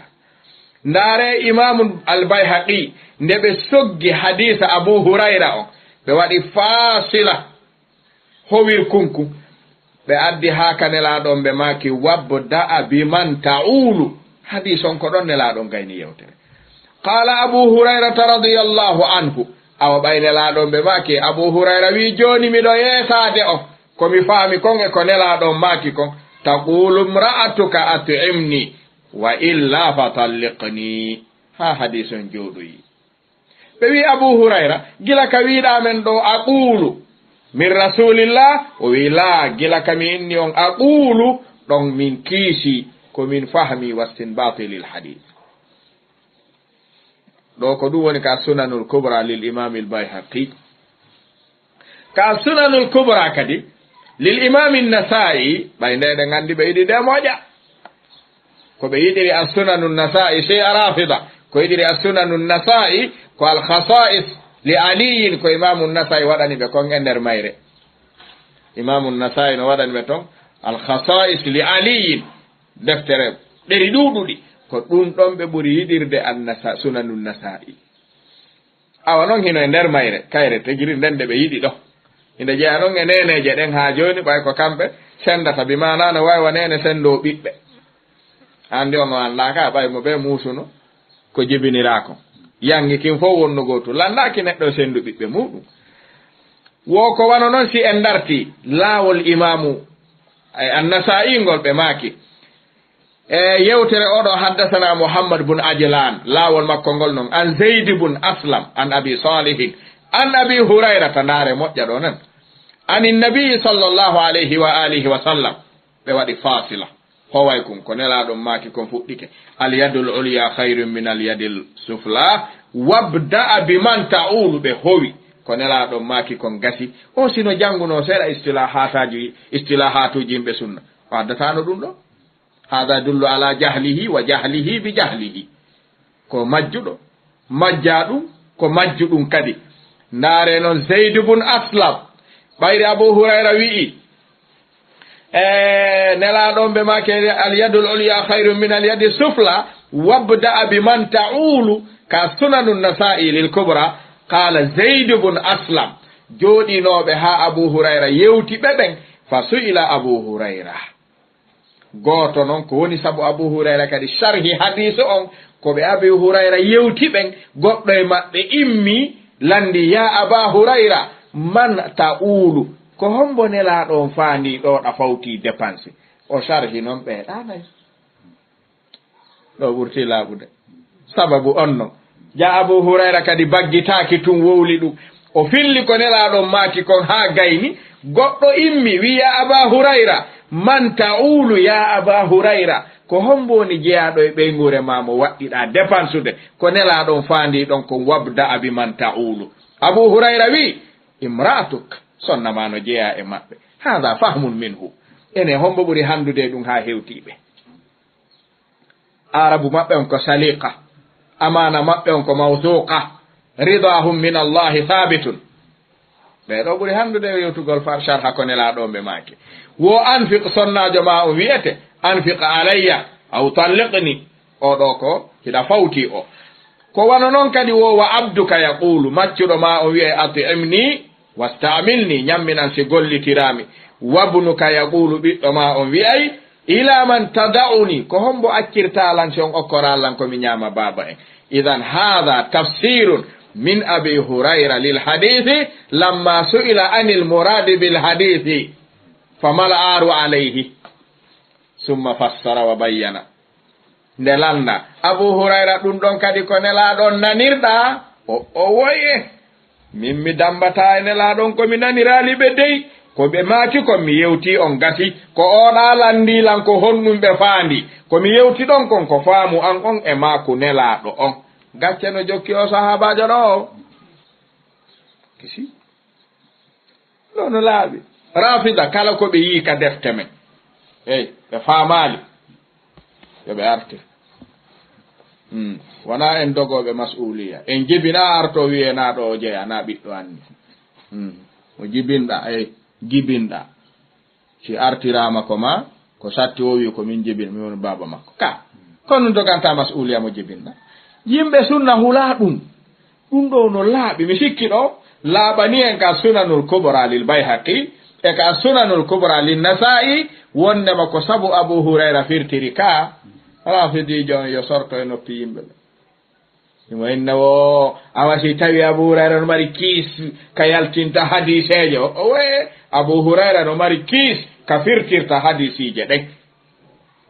ndaare imamu albayhaqi nde ɓe soggi hadisa abu hurayra o ɓe waɗi fasila howir kunku ɓe addi ha ka nelaɗon ɓe maki wabda'a biman ta'ulu hadis on ko ɗon nelaɗon gayni yewtere qala abu hurayrata radiyallahu anhu awa ɓay nelaɗon ɓe maki abu hurayra wi joni miɗo yeesade o komi faami kon e ko nelaɗon maki kon taqulu mra'atuka at'imni wa illa fatalliqni ha hadis on jooɗoyi ɓe wi abu hurayra gila ka wiɗamen ɗo aqulu min rasulillah o wi la gila kami inni on aqulu ɗon min kiisi ko min fahmi wastinbati lil hadith ɗo ko ɗum woni ka sunanul kubra lil imam al bayhaqi ka sunanul kubra kadi lil imam an-nasa'i ɓay ndeɗe gandi ɓe yiɗi nde moƴƴa ko ɓe yiɗiri a sunanun nasa'i sey a rafida ko yiɗiri a sunanun nasa'i ko al khasa'is li aliyin ko imamu nasa'i waɗani ɓe kon e nder mayre imamu nasa'i no waɗani ɓe ton al khasa'is li aliyin deftere ɗeri ɗuɗuɗi ko ɗum ɗon ɓe ɓuri yiɗirde annasa sunanun nasa'i awa noon hino e nder mayre kayre tegiri nden de ɓe yiɗi ɗo inde jeeya noon e neneje ɗen ha joni ɓay ko kamɓe sendata bi mana no wawi nene sendo ɓiɓɓe andi on landaka ɓay mo ɓe musuno ko jibinirako yangi kin fof wonno goto landaki neɗɗo sendu ɓiɓɓe muɗum wo ko wano noon si en darti laawol imamu annasa'i ngol ɓe maaki e yewtere oɗo haddasana muhammad bun ajlan laawol makko ngol noon an zeyd bun aslam an abi salihin an abi hurayrata ndaare moƴƴa ɗo nan ani nabii sallllahu alayhi wa alihi wa sallam ɓe waɗi fasila howay kum ko nelaɗon maaki kon fuɗɗike alyadul ulya hayrun min alyadil sufla wabda'a biman ta'ulu ɓe howi ko nelaɗon maaki kon gasi o sino jannguno seeɗa istilahatuji yimɓe sunna o addatano ɗum ɗo hada dullu ala jahlihi wa jahlihi bi jahlihi ko majjuɗo majja ɗum ko majju ɗum kadi ndaare noon zeyd bun aslam ɓayri abou hurayra wi'i nelaɗon ɓe make alyadul ulya hayrun min alyadi sufla wabda'a biman ta'ulu ka sunanu nasa'i lil kubra qala zeyd bun aslam jooɗinoɓe ha abou hurayra yewti ɓeɓen fa su'ila abou hurayra goto noon ko woni saabu abou hurayra kadi sharhi hadise on ko ɓe abou hurayra yewti ɓen goɗɗo e maɓɓe immi landi ya aba hurayra man ta'ulu ko hombo nelaɗon faandi ɗo ɗa fawti dépense o sharhi noon ɓeeɗanayi ɗo ɓurti laaɓude sababu on noon ja abou hurayra kadi baggitaki tum wowli ɗum o filli ko nelaɗon maaki kon ha gayni goɗɗo immi wiya aba hurayra man ta'ulu ya aba hurayra ko homboni jeyaɗo e ɓeygure ma mo waɗɗiɗa dépensude ko nelaɗon faandi ɗon kon wabda abi man ta'ulu abou hurayra wi imra'atuk sonnama no jeeya e maɓɓe hada fahmun minhu ene hombo ɓuri handude ɗum ha hewtiɓe arabu maɓɓe on ko saliqa amana maɓɓe on ko mawsuqa ridahum min allahi thabitun ɓeɗo ɓuri handude yewtugol far sharha ko nelaɗon ɓe maake wo anfiq sonnajo ma o wiyete anfiq alayya aw talliqni oɗo ko hiɗa fawti o ko wano noon kadi wo wa abduka yaqulu maccuɗo ma o wiye at'imni wastamilni ñamminan si gollitirami wabnuka yaqulu ɓiɗɗo ma on wiyay ila man tada'uni ko hombo accirtalan si on okkorallan komi ñama baba en idan hada tafsirun min abi hurayra lil hadithi lamma su'ila anil muradi bil hadithi famal aru alayhi summa fassara wa bayyana nde landa Abu Hurayra ɗum ɗon kadi ko nelaɗon nanirɗa o woye min mi dambata e nelaɗon komi nanirali ɓe dey ko ɓe maaki kon mi yewti on gati ko oɗa landilan ko honɗum ɓe faandi komi yewti ɗon kon ko faamu an on e maako nelaɗo on gacce no jokki o sahabajo ɗo o kisi ɗo no laaɓi rafida kala ko ɓe yii ka defte men eyi ɓe faamaali yo ɓe arte wona en dogoɓe mas'uliya en jibina arto wiyenaɗo o jeeya na ɓiɗɗo anni o jibinɗa eyi jibinɗa si artirama ko ma ko satti o wi ko min jibin mi woni baba makko ka kono doganta mas'uliya mo jibinɗa yimɓe sunna hula ɗum ɗo no laaɓi mi sikki ɗo laaɓani en ka sunanul kubra lil bayhaqi e ka sunanul kubra lin nasa'i wonnema ko sabu Abu Hurayra firtiri ka rafidijo on yo sorto e noppi yimɓe ɓe imo inne o awasi tawi Abu Hurayra no mari kiis ka yaltinta hadisejo o we Abu Hurayra no mari kiis ka firtirta hadisije ɗen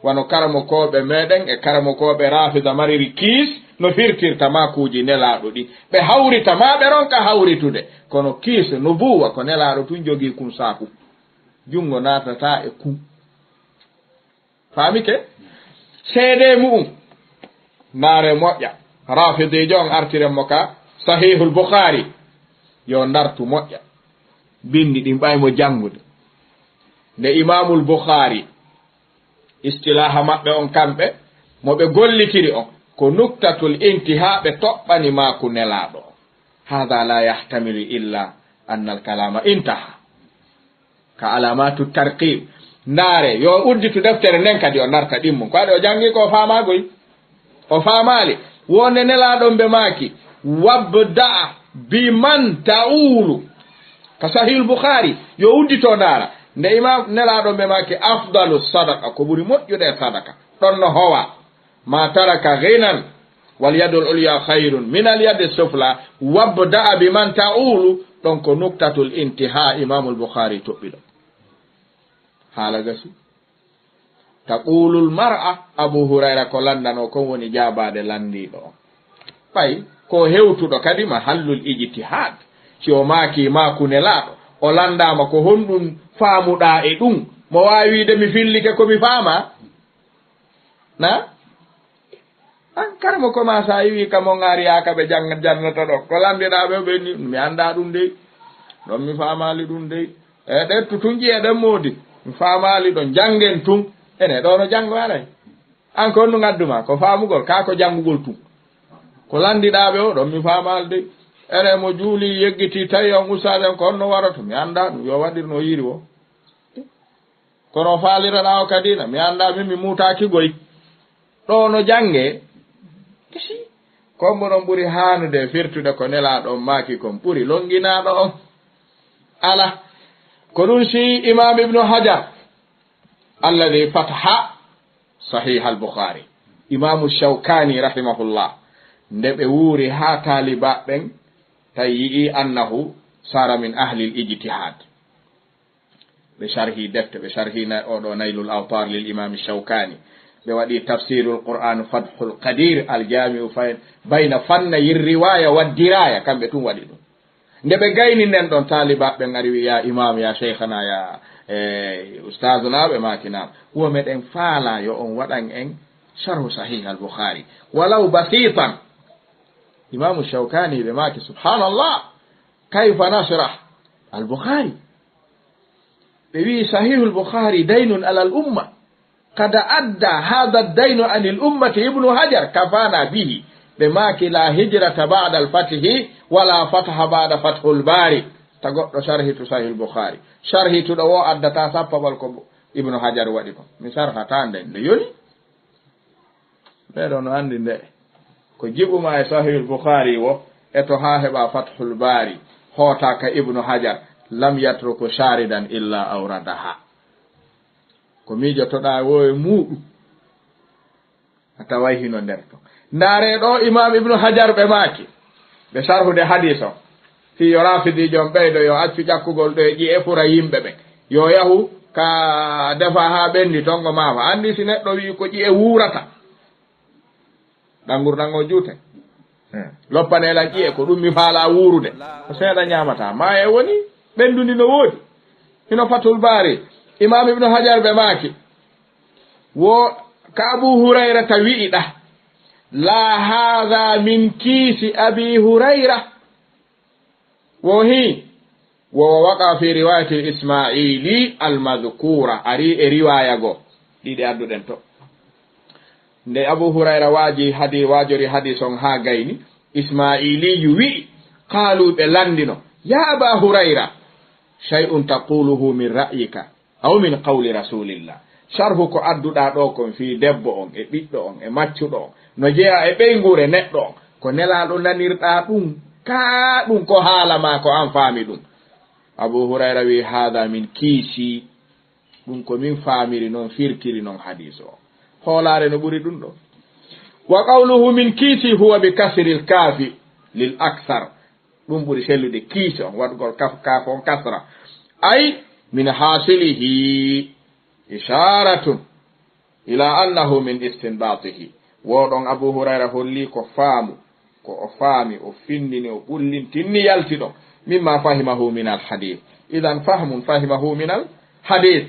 wano karamokoɓe meɗen e karamokoɓe rafida mariri kiis no firtirta makuji nelaɗo ɗi ɓe hawrita ma ɓe ronka hawritude kono kiis no buwa ko nelaɗo tun jogui kum saku jungo natata e kum famike seede mu'um naare moƴƴa rafidijo on artirenmo ka sahihul Bukhari yo dartu moƴƴa bindi ɗin ɓaymo jangude nde imamul Bukhari istilaha maɓɓe on kamɓe moɓe gollitiri on ko nuktatul intiha ɓe toɓɓani maku nelaɗo hada la yahtamilu illa anna al kalama intaha ka alamatu tarqib ndaare yo udditu deftere nden kadi o narta ɗimmum ko waɗi o jangi ko faamagoy o faamali wonde nelaɗon ɓe maaki wabda biman ta'ulu ka sahihul Bukhari yo uddito ndaara nde imam nelaɗon ɓe maaki afdalu sadaqa ko ɓuri moƴƴude e sadaka ɗon no howa ma taraka ghinan wal yadul ulya khayrun min al yadi sufla wabda biman ta'ulu ɗon ko nuktatul intiha imamul Bukhari toɓɓiɗo haala gasi taqulul mar'a Abu Hurayra ko landano kon woni jaabade landiɗo o ɓay ko hewtuɗo kadi ma hallul ijtihad si o maaki maku nelaɗo o landama ko honɗum faamuɗa e ɗum mo wawi wide mi fillike komi faama na an karmo koma sa yiwi kamo gariyaka ɓe jannata ɗo ko landiɗaɓe ɓe ni mi anda ɗum dey ɗon mi faamali ɗum dey e ɗettu tun ƴeeɗen moodi mi faamali ɗon janggen tun ene ɗo no janggo alay an ko honɗum gadduma ko faamugol ka ko janngugol tun ko landiɗaɓe o ɗon mi faamali dey ene mo juuli yeggiti tawi on usaden ko honno waroto mi anda ɗum yo waɗir no yiri o kono faaliraɗa o kadina mi anda min mi mutaki goy ɗo no jange kisi kombo ɗon ɓuri hanude firtude ko nelaɗon maaki kon ɓuri longinaɗo on ala ko ɗum si imam ibnu hajar alladi fataha sahih al Bukhari imamu Shawkani rahimahullah nde ɓe wuuri ha taliba ɓen tawi yi'i annahu sara min ahli l ijtihad ɓe sharhi defte ɓe sharhina oɗo naylul awtar lil imam Shawkani ɓe waɗi tafsirul Qur'an fathul qadir aljami'u bayna fannayi riwaya wa diraya kamɓe tun waɗi ɗum nde ɓe gayni nden ɗon taliba ɓe ngari wi ya imam ya cheikhana ya ustaduna ɓe makinama wo meɗen faala yo on waɗan en sharhu sahih al Bukhari walaw basitan imamu Shawkani ɓe maki subhanallah kayfa nashrah al Bukhari ɓe wi sahih al Bukhari daynun ala al umma قد أدى هذا الدين عن الأمة ابن حجر كفانا به بما لا هجرة بعد الفتح ولا فتح بعد فتح الباري تقول شرح صحيح البخاري شرح تدو أدى تاسب ابن حجر وديكم من شرح تاندين ليولي بيرون عندي ده كجيبوا ما صحيح البخاري و اتوها فتح الباري هوتاك ابن حجر لم يترك شاردا إلا أوردها ko miijotoɗa wo e muɗum a taway hino nder to ndaare ɗo imam ibnu hajar ɓe maaki ɓe sarhude hadis o fi yo rafidijon ɓeyɗo yo accu ƴakkugol ɗo e ƴi e fura yimɓe ɓe yo yahu ka defa ha ɓendi tongo mama andi si neɗɗo wi ko ƴiye wurata ɗangurɗango juute loppanelan ƴiye ko ɗum mi faala wurude ko seeɗa ñamata ma e woni ɓendundi no woodi hino fatul baari imam ibnu hajar ɓe maaki wo ka abu hurayrata wi'iɗa la hadha min kiisi abi hurayra wo hi wo waqa fi riwayati ismaili almadhkura ari e riwaya go ɗiɗi adduɗen to nde abu hurayra wajori hadis on ha gayni ismailiyu wi'i qaalu ɓe landino ya aba hurayra shay'un taquluhu min ra'yika aw min qawli rasulillah sharhu ko adduɗa ɗo kon fi debbo on e ɓiɗɗo on e maccuɗo on no jeeya e ɓeygure neɗɗo on ko nelaɗo nanirɗa ɗum ka ɗum ko haala ma ko an faami ɗum abu hurayra wi hada min kiisi ɗum ko min faamiri noon firkiri noon hadis o hoolare no ɓuri ɗum ɗo wa qawluhu min kiisi huwa bi kasri l kaafi lil akthar ɗum ɓuri sellude kiisi on waɗgol kaaf on kasra ay min hasilihi isharatun ila annahu min istinbatihi woɗon abu hurayra holli ko faamu ko o faami o findini o ɓullintinni yaltiɗo mimma fahimahu min alhadith idan fahmun fahimahu min alhadith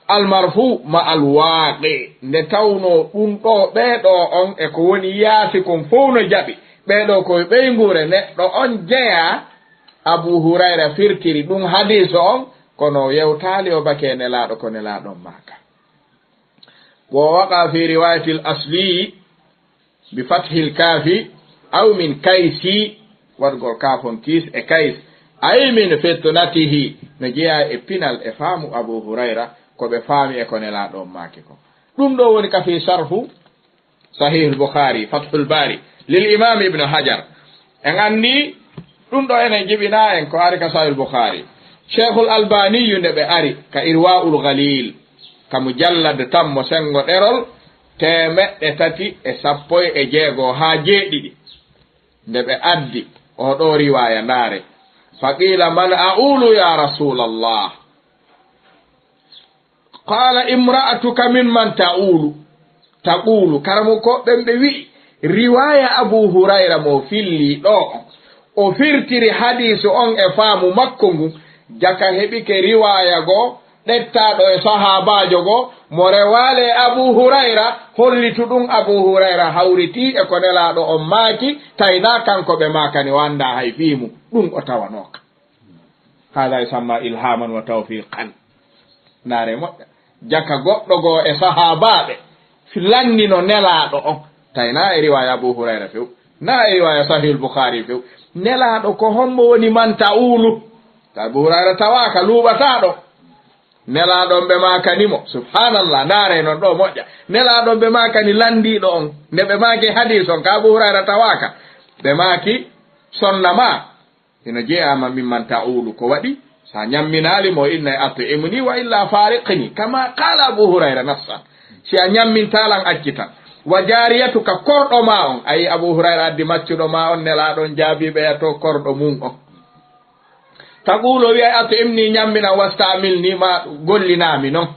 almarfu ma alwaqi nde tawno ɗum ɗo ɓeeɗo on e ko woni yaasi kon fof no jaɓi ɓeeɗo koye ɓeygure neɗɗo on jeya abu hurayra firtiri ɗum hadis on kono yewtali o bake nelaɗo ko nelaɗon maka wo waqa fi riwayati l asli bi fathi l kafi aw min kaysi waɗgol kafon kiis e kays ay min fitnatihi no jeeya e pinal e faamu abu hurayra koɓe faami e ko nelaɗon make ko ɗum ɗo woni ka fi sharhu sahih l bukhari fathul bari lil imam ibnu hajar en anndi ɗum ɗo enen jiɓina en ko ari ka sahih l bukhari cheikhul albaniyu nde ɓe ari ka irwa'ul ghalil ka mujallad tammo sengo ɗerol 316 ha jeeɗiɗi nde ɓe addi oɗo riwaya ndaare faqila man a'ulu ya rasulallah qala imra'atuka mimman taqulu karamo ko ɓen ɓe wi'i riwaya abu hurayra mo filli ɗo o firtiri hadisu on e faamu makko ngu jaka heɓike riwaya go ɗettaɗo e sahabajo go mo rewale abu hurayra hollitu ɗum abu hurayra hawriti e ko nelaɗo on maaki tayna kanko ɓe makani wanda hay fiimu ɗum o tawanoka hada e samma ilhaman wa tawfiqan naare moƴƴa jaka goɗɗo go e sahabaɓe landino nelaɗo on tayna e riwaya abu hurayra few na e riwaya sahih bukhari few nelaɗo ko hommo woni man ta'ulu abu hurayra tawaka luɓataɗo nelaɗon ɓe makanimo subhanallah ndaare noon ɗo moƴƴa nelaɗon ɓe makani landiɗo on nde ɓe maki hadis on ka abu hurayra tawaka ɓe maki sonna ma ino jeeyama mimman ta'ulu ko waɗi sa ñamminalimo inna e at'imni wa illa fariqni kama qala abu hurayra nafsan si a ñammintalan accitan wa jariyatuka korɗo ma on ayi abu hurayra addi maccuɗo ma on nelaɗon jaabiɓe to korɗo mum on taqulu wi at'imni ñammina wastamilni ma gollinami noon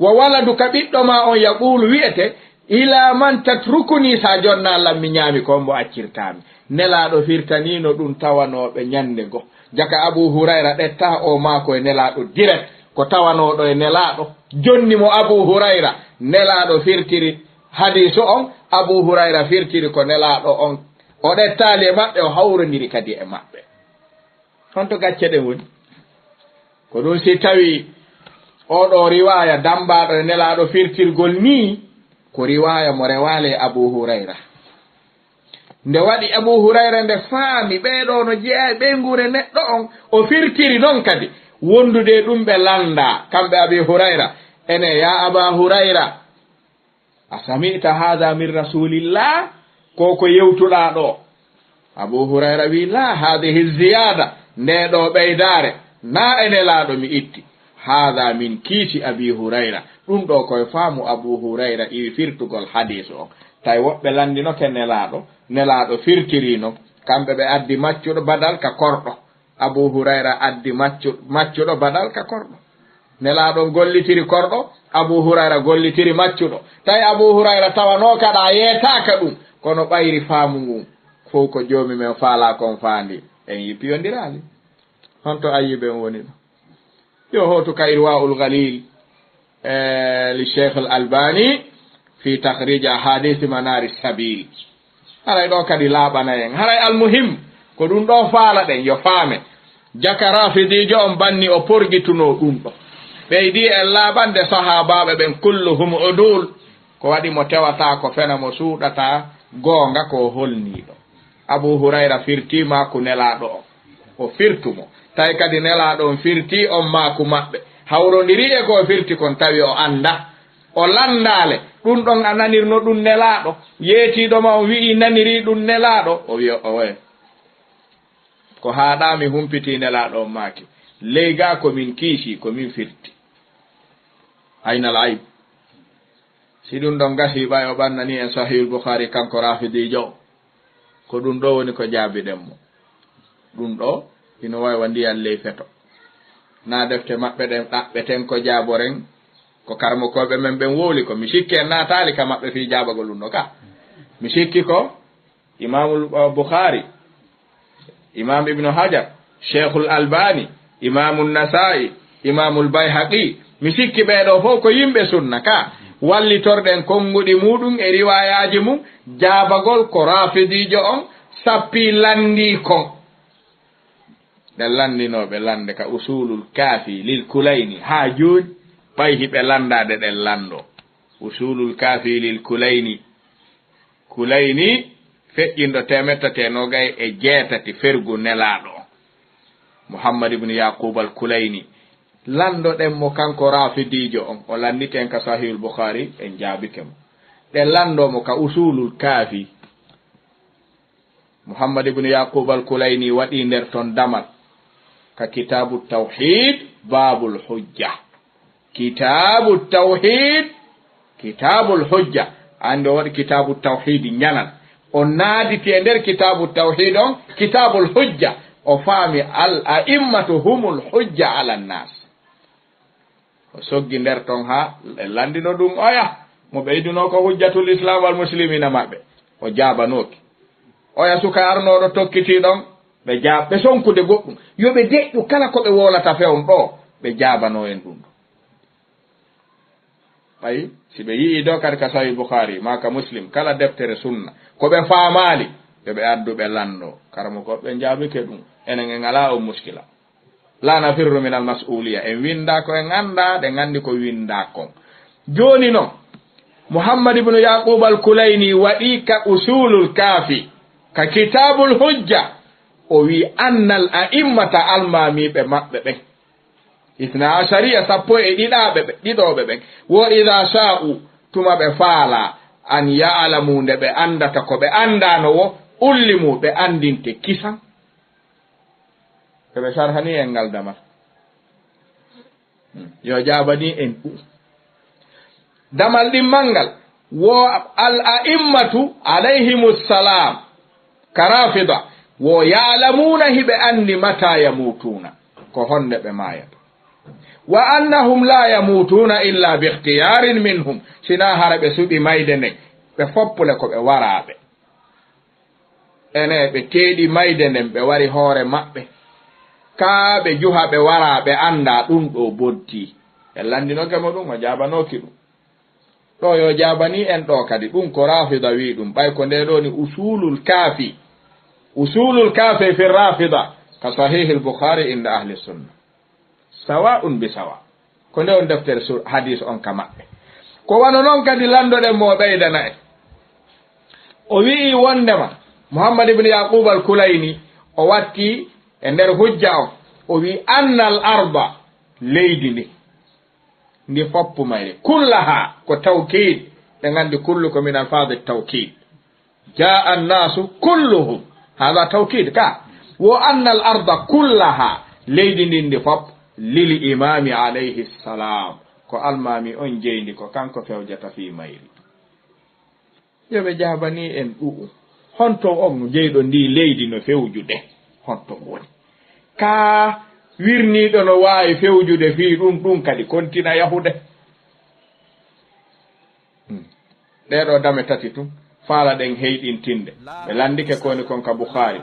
wa waladuka ɓiɗɗo ma on yaqulu wiyete ila man tatrukuni sa jonna Allah mi ñaami ko mbo accirtami nelaɗo firtanino ɗum tawanoɓe ñande go jaka abu hurayra ɗetta o mako e nelaɗo direct ko tawanoɗo e nelaɗo jonni mo abu hurayra nelaɗo firtiri hadisu on abu hurayra firtiri ko nelaɗo on o ɗettali e maɓɓe o hawrodiri kadi e maɓɓe honto gacce ɗe woni ko ɗum si tawi oɗo riwaya dambaɗo e nelaɗo firtirgol ni ko riwaya mo rewale abu hurayra nde waɗi abu hurayra nde faami ɓeɗo no jeeya ɓeygure neɗɗo on o firtiri noon kadi wondude ɗum ɓe landa kamɓe abi hurayra ene ya aba hurayra a samita hada min rasulillah ko yewtuɗa ɗo abu hurayra wi la hadihi ziyada ndeɗo ɓeydare na e nelaɗo mi itti hada min kiisi abi hurayra ɗum ɗo koye faamu abu hurayra iwi firtugol hadis o tawi woɓɓe landinoke nelaɗo firtirino kamɓe ɓe addi maccuɗo badal ka korɗo abu hurayra addi maccuɗo badal ka korɗo nelaɗon gollitiri korɗo Abu Hurayra gollitiri maccuɗo tawi Abu Hurayra tawano kaɗa yeetaka ɗum kono ɓayri faamu ngun fof ko joomi men faala kon faandi en yippiyondirali honto ayiɓe en woni ɗo yo hotu ka irwaul galil li cheikh al albani fi tahrij ahadith manari sabil haray ɗo kadi laaɓana en haray almuhim ko ɗum ɗo faala ɗen yo faame jaka rafidijo on banni o porgituno ɗum ɗo ɓeydi en laaɓande sahabaɓe ɓen kulluhum udul ko waɗi mo tewata ko fena mo suuɗata goonga ko holniɗo Abu Hurayra firti maku nelaɗo o firtumo tawi kadi nelaɗo on firti on maku maɓɓe hawrodiri e ko firti kon tawi o anda o landale ɗum ɗon a nanirno ɗum nelaɗo yeetiɗoma o wi'i naniri ɗum nelaɗo o wiya owe ko haɗami humpiti nelaɗo on maki leyga komin kiisi komin firti aynal ayb si ɗum ɗon gasi ɓay o ɓannani en sahihul Bukhari kanko rafidijo ko ɗum ɗo woni ko jaabiɗen mo ɗum ɗo ino wawi ndiyan ley feto na defte maɓɓe ɗen ɗaɓɓeten ko jaaboren ko karmokoɓe men ɓen wowli ko mi sikki en natali ka maɓɓe fi jaabagol ɗum ɗo ka mi sikki ko imamul Bukhari imam ibnu Hajar cheikhul Albani imamul Nasa'i imamul Bayhaqi mi sikki ɓeɗo fof ko yimɓe sunna ka wallitorɗen konguɗi muɗum e riwayaji mum jaabagol ko rafidijo on sappi landi kon ɓe landinoɓe lande ka usulul kafi lil kulayni ha joni ɓay hiɓe landade ɗen lando usulul kafi lil kulayni feƴƴinɗo 119 fergu nelaɗo Muhammad ibn Yaqub al Kulayni lando ɗen mo kanko rafidijo on o landiten ka sahihul Bukhari en jaabike mo ɗen landomo ka usulul kafi Muhammad ibn Yaqub al Kulayni waɗi nder ton damal ka kitabu tawhid babul hujja kitabu tawhid kitabul hujja ande waɗi kitabu tawhid ñanan o naaditi e nder kitabu tawhid on kitabul hujja o faami al a'immatu humul hujja ala nnas o soggi nder ton ha landino ɗum oya mo ɓeyduno ko hujjatul islam wal muslimina maɓɓe o jaabanoki oya suka arnoɗo tokkiti ɗon ɓe ɓe sonkude goɗɗum yoɓe deƴƴu kala ko ɓe wolata fewn ɗo ɓe jaabano en ɗum ɗo ɓayi si ɓe yii ɗo kadi ka sahih Bukhari maka muslim kala deftere sunna ko ɓe faamali yoɓe addu ɓe lando karamo ko ɓe jaabike ɗum enen en ala o muskila la nafirru min al mas'uliya en winda ko en anda ɗe gandi ko winda kon joni noon Muhammad ibn Yaqub al Kulayni waɗi ka usulul kafi ka kitabul hujja o wi annal a'immata almamiɓe maɓɓe ɓen isna ashariya 11 ɗiɗoɓe ɓen wo idha sha'u tuma ɓe faala an ya'lamu nde ɓe andata ko ɓe andano wo ullimu ɓe andinte kisan ɓe sarhani en ngal damal yo jaabani en ɗum damal ɗimmal wo al a'immatu alayhimus salam karafida wo ya'lamuna hiɓe andi mata yamutuna ko honde ɓe mayata wa annahum la yamutuna illa bi ikhtiyarin minhum sina hara ɓe suɓi mayde nden ɓe foppule ko ɓe waraɓe ene ɓe teeɗi mayde nden ɓe wari hoore maɓɓe ka ɓe juha ɓe wara ɓe anda ɗum ɗo boddi en landinokemo ɗum o jabanoki ɗum ɗo yo jabani en ɗo kadi ɗum ko rafida wi ɗum ɓay ko nde ɗo ni usulul kafi fi rafida ka sahih al Bukhari inda ahli sunna sawa'un bi sawa ko nde on deftere hadis on ka maɓɓe ko wano noon kadi landoɗen mo ɓeydana en o wi'i wondema Muhammad ibn Yaqub al Kulayni o watti e nder hujja o wi annal arba leydi ndi foppu mayre kullaha ko tawkid ɓe gandi kullu ko min alfade tawkid jaa annasu kulluhum hada tawkid ka wo annal arda kullaha leydi ndi fop lil imami alayhi salam ko almami on jeyndi ko kanko fewjata fi mayri yoɓe jabani en ɗu'u honto on jeyɗo ndi leydi no fewjude honto woni ka wirniɗo no wawi fewjude fi ɗum kadi kontina yahude ɗeɗo dame tati tun faala ɗen heyɗintinde ɓe landike koni kon ka Bukhari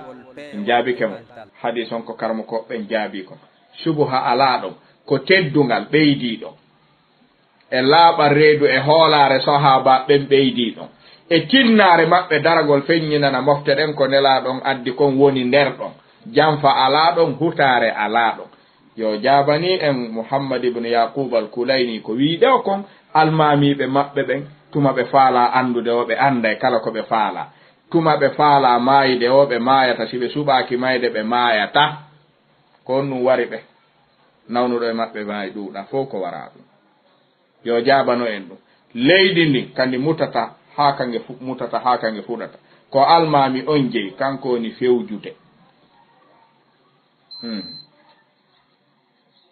en jaabike mo hadis on ko karmo ko ɓen jaabi kon subuha ala ɗon ko teddungal ɓeydiɗo e laaɓa reedu e hoolare sahaba ɓen ɓeydiɗon e tinnare maɓɓe daragol feññinana mofte ɗen ko nelaɗon addi kon woni nder ɗon janfa ala ɗon hutare ala ɗon yo jaabani en Muhammad ibn Yaqub al-Kulayni ko wiide o kon almamiɓe maɓɓe ɓen tuma ɓe faala andude o ɓe anda e kala ko ɓe faala tuma ɓe faala maayide o ɓe maayata si ɓe suɓaki mayde ɓe maayata ko on ɗum wari ɓe nawnuɗo e maɓɓe maayi ɗuuɗa fof ko wara ɗum yo jaabano en ɗum leydi ndi kandi mutata ha kange fuɗata ko almami on jeyi kanko woni fewjude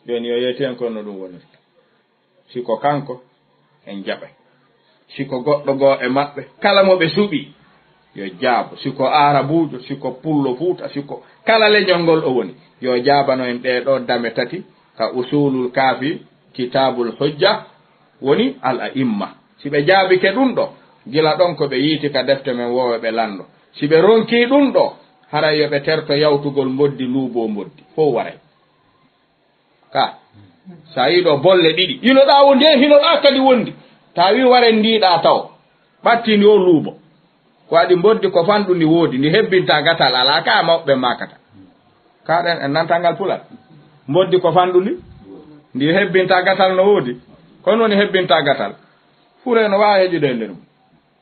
joni yo yeeti en kono ɗum wonirta siko kanko en jaɓay siko goɗɗo goo e maɓɓe kala mo ɓe suɓi yo jaabo siko arabujo siko pullo fuuta siko kala leñol ngol o woni yo jaabano en ɗeɗo dame tati ka usulul kaafi kitabul hujja woni al a'imma si ɓe jaabike ɗum ɗo gila ɗon ko ɓe yiiti ka defte men wowe ɓe lando si ɓe ronki ɗum ɗo haray yo ɓe terto yawtugol mboddi luubo mboddi fof waray ka sa yiɗo bolle ɗiɗi hinoɗa wondi hen hinoɗa kadi wondi ta wi waren ndiɗa taw ɓattini o luubo ko waɗi mboddi ko fanɗu ndi woodi ndi hebbinta gatal ala ka mawɓe makata kaɗen en nantangal pulal mboddi ko fanɗu ndi hebbinta gatal no woodi kono woni hebbinta gatal fure no wawi heƴude e nder mum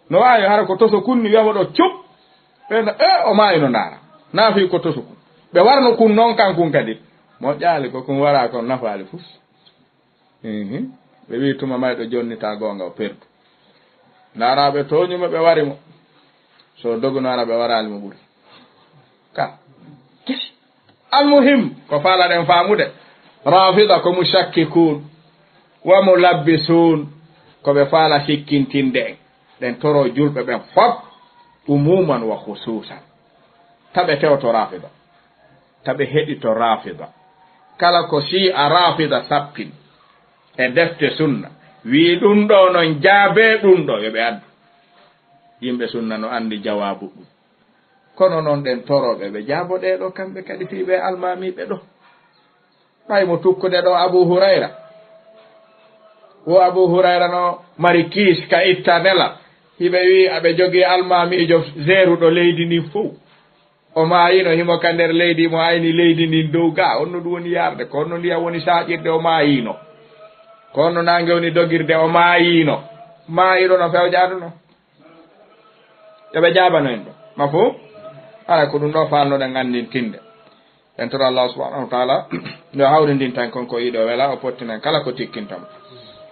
no wawi hara ko toso kunni wiyama ɗo cup ɓeɗo o maayi no ndaara naafi ko toso kun ɓe warno kun noon kankun kadi mo ƴaali ko kun wara kon nafaali fus ɓe wi tuma mayɗo jonnita gonga o perdu ndaaraɓe toñuma ɓe wari mo so dogunara ɓe warali mo ɓuuri ka kesi almuhim ko faalaɗen faamude rafida ko mushakkikun wa mo labbisun koɓe faala hikkintinde en ɗen toro julɓe ɓen fop umuman wa hususan taɓe tewto rafida taɓe heɗito rafida kala ko si a rafida sappin e defte sunna wi ɗum ɗo non jaabe ɗum ɗo yoɓe addu yimɓe sunna no andi jawabu ɗum kono noon ɗen toroɓe ɓe jaabo ɗeɗo kamɓe kadi fiɓe almamiɓe ɗo ɓay mo tukkude ɗo Abu Hurayra wo Abu Hurayra no mari kiis ka itta nela hiɓe wi aɓe jogii almamijo zeruɗo leydi ndi fof o maayino himo ka nder leydi mo ayni leydi ndin dow ga onno ɗum woni yarde ko onno ndiya woni saƴirde o maayino ko onno nange woni dogirde o maayino maayiɗo no fewjaɗuno yoɓe jaabano en ɗo ma fo ala ko ɗum ɗo falnoɗen andintinde en toro Allah subhanahu wa ta'ala no hawrindin tan konko yiɗo wela o pottinen kala ko tikkintamo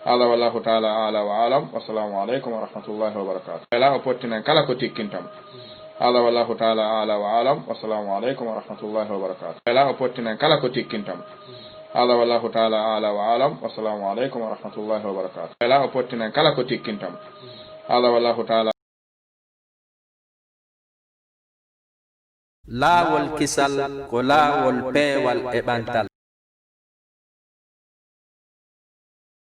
هذا والله تعالى أعلى وأعلم والسلام عليكم ورحمة الله وبركاته لا أبوتنا كلا كتكنتم هذا والله تعالى أعلى وأعلم والسلام عليكم ورحمة الله وبركاته لا أبوتنا كلا كتكنتم هذا والله تعالى أعلى وأعلم والسلام عليكم ورحمة الله وبركاته لا أبوتنا كلا كتكنتم هذا والله تعالى لا والكسل كلا والبي والإبانتال